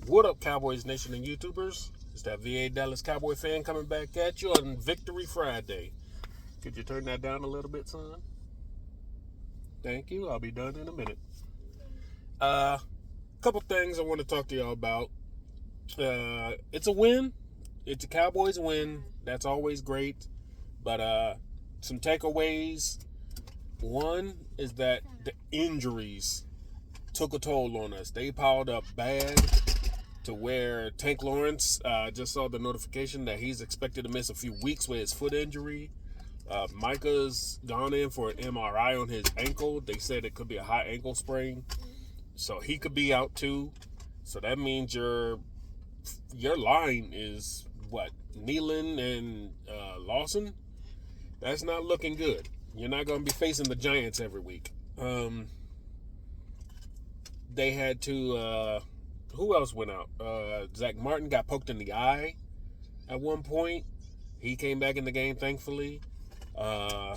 What up, Cowboys Nation and YouTubers? It's that VA Dallas Cowboy fan coming back at you on Victory Friday. Could you turn that down a little bit, son? Thank you. I'll be done in a minute. Couple things I want to talk to y'all about. It's a win. It's a Cowboys win. That's always great. But some takeaways. One is that the injuries took a toll on us. They piled up bad to where Tank Lawrence just saw the notification that he's expected to miss a few weeks with his foot injury. Micah's gone in for an MRI on his ankle. They said it could be a high ankle sprain, so he could be out too. So that means your line is what, Nealon and Lawson. That's not looking good. You're not going to be facing the Giants every week. They had to. Who else went out? Zach Martin got poked in the eye at one point. He came back in the game, thankfully. Trayvon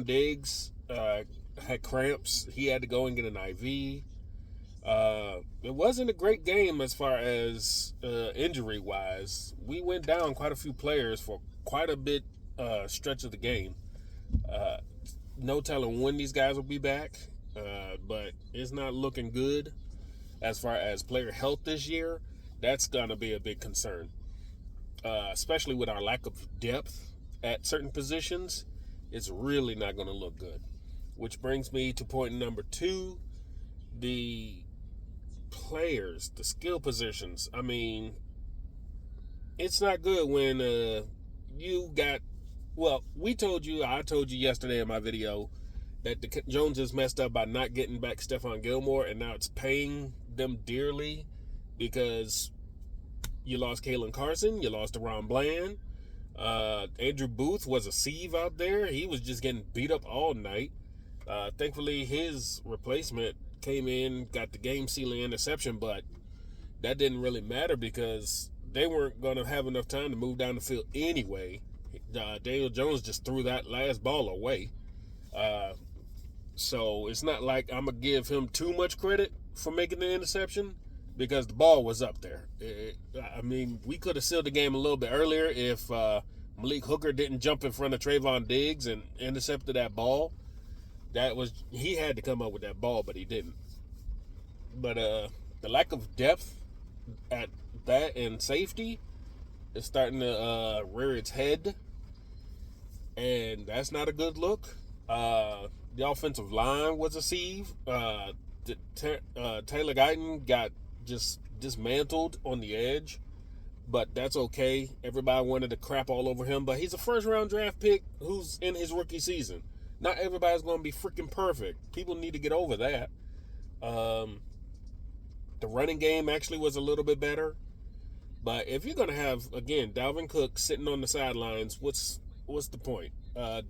Diggs had cramps. He had to go and get an IV. It wasn't a great game as far as injury-wise. We went down quite a few players for quite a bit stretch of the game. No telling when these guys will be back, but it's not looking good as far as player health this year. That's going to be a big concern, especially with our lack of depth at certain positions. It's really not going to look good. Which brings me to point number 2, the players, the skill positions. I mean, it's not good when you got, well, I told you yesterday in my video that the Joneses messed up by not getting back Stephon Gilmore, and now it's paying them dearly because you lost Kalen Carson, you lost Deron Bland. Andrew Booth was a sieve out there. He was just getting beat up all night. Thankfully, his replacement came in, got the game-sealing interception, but that didn't really matter because they weren't going to have enough time to move down the field anyway. Daniel Jones just threw that last ball away. So it's not like I'm going to give him too much credit for making the interception because the ball was up there. We could have sealed the game a little bit earlier if Malik Hooker didn't jump in front of Trayvon Diggs and intercepted that ball. He had to come up with that ball, but he didn't. But the lack of depth at that and safety is starting to rear its head, and that's not a good look. The offensive line was a sieve. Taylor Guyton got just dismantled on the edge, but that's okay. Everybody wanted to crap all over him, but he's a first-round draft pick who's in his rookie season. Not everybody's going to be freaking perfect. People need to get over that. The running game actually was a little bit better, but if you're going to have, again, Dalvin Cook sitting on the sidelines, what's the point?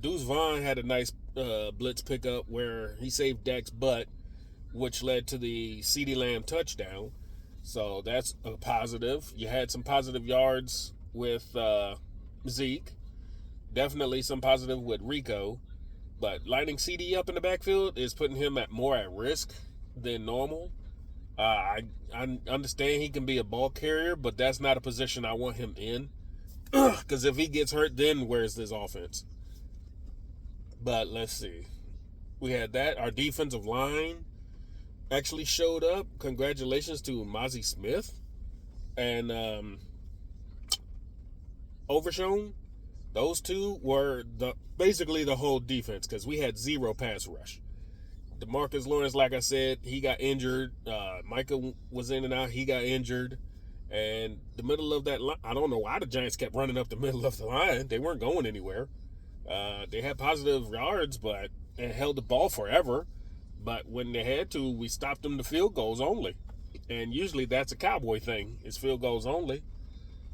Deuce Vaughn had a nice blitz pickup where he saved Dak's butt, which led to the CeeDee Lamb touchdown. So that's a positive. You had some positive yards with Zeke. Definitely some positive with Rico. But lining CD up in the backfield is putting him more at risk than normal. I understand he can be a ball carrier, but that's not a position I want him in. Because if he gets hurt, then where's this offense? But let's see. We had that. Our defensive line actually showed up. Congratulations to Mazi Smith and Overshown. Those two were basically the whole defense because we had zero pass rush. DeMarcus Lawrence, like I said, he got injured. Micah was in and out. He got injured. And the middle of that line, I don't know why the Giants kept running up the middle of the line. They weren't going anywhere. They had positive yards, but it held the ball forever. But when they had to, we stopped them to field goals only. And usually that's a Cowboy thing, is field goals only.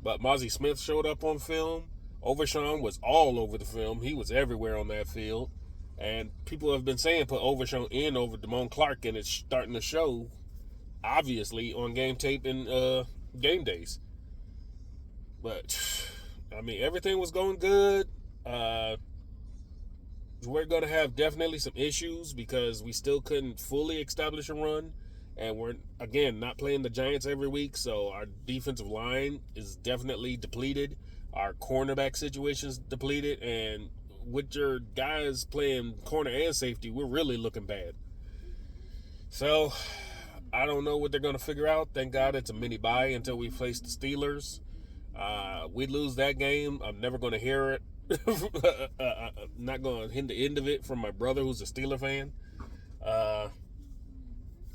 But Mazi Smith showed up on film. Overshown was all over the film. He was everywhere on that field. And people have been saying put Overshown in over Damone Clark, and it's starting to show, obviously, on game tape and game days. But, everything was going good. We're going to have definitely some issues because we still couldn't fully establish a run. And we're, again, not playing the Giants every week, so our defensive line is definitely depleted. Our cornerback situation is depleted, and with your guys playing corner and safety, we're really looking bad. So, I don't know what they're going to figure out. Thank God it's a mini bye until we face the Steelers. We lose that game, I'm never going to hear it. I'm not going to hear the end of it from my brother who's a Steeler fan.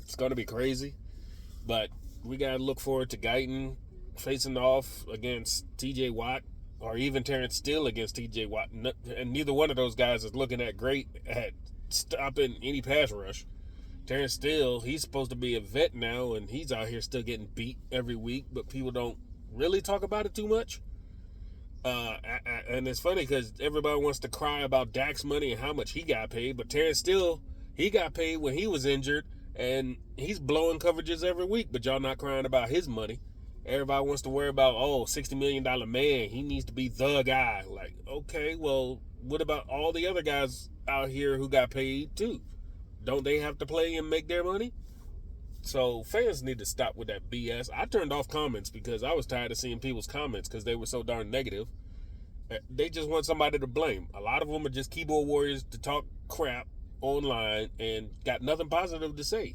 It's going to be crazy. But we got to look forward to Guyton facing off against TJ Watt, or even Terrence Steele against TJ Watt. And neither one of those guys is looking that great at stopping any pass rush. Terrence Steele, he's supposed to be a vet now, and he's out here still getting beat every week, but people don't really talk about it too much. And it's funny because everybody wants to cry about Dak's money and how much he got paid, but Terrence Steele, he got paid when he was injured, and he's blowing coverages every week, but y'all not crying about his money. Everybody wants to worry about, $60 million man, he needs to be the guy. Like, okay, well, what about all the other guys out here who got paid too? Don't they have to play and make their money? So fans need to stop with that BS. I turned off comments because I was tired of seeing people's comments because they were so darn negative. They just want somebody to blame. A lot of them are just keyboard warriors to talk crap online and got nothing positive to say.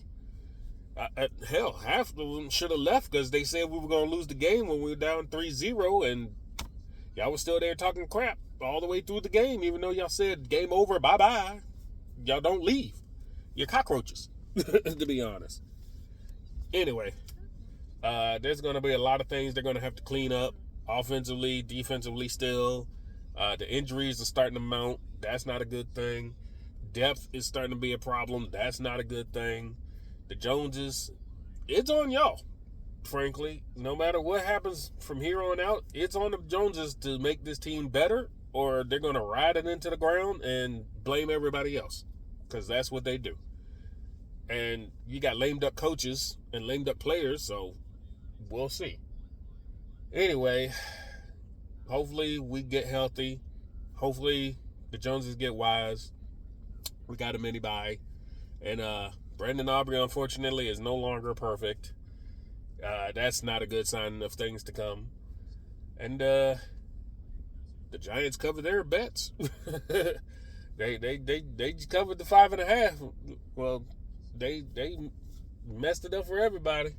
Hell, half of them should have left because they said we were going to lose the game when we were down 3-0, and y'all was still there talking crap all the way through the game, even though y'all said game over, bye-bye. Y'all don't leave. You're cockroaches, to be honest. Anyway, there's going to be a lot of things they're going to have to clean up, offensively, defensively still. The injuries are starting to mount. That's not a good thing. Depth is starting to be a problem. That's not a good thing. The Joneses, it's on y'all, frankly. No matter what happens from here on out, it's on the Joneses to make this team better, or they're going to ride it into the ground and blame everybody else, because that's what they do. And you got lamed up coaches and lamed up players, so we'll see. Anyway, hopefully we get healthy. Hopefully the Joneses get wise. We got a mini bye. And Brandon Aubrey, unfortunately, is no longer perfect. That's not a good sign of things to come. And the Giants covered their bets. They covered the 5.5. Well, they messed it up for everybody.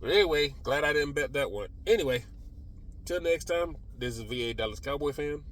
But anyway, glad I didn't bet that one. Anyway, till next time, this is VA Dallas Cowboy fan.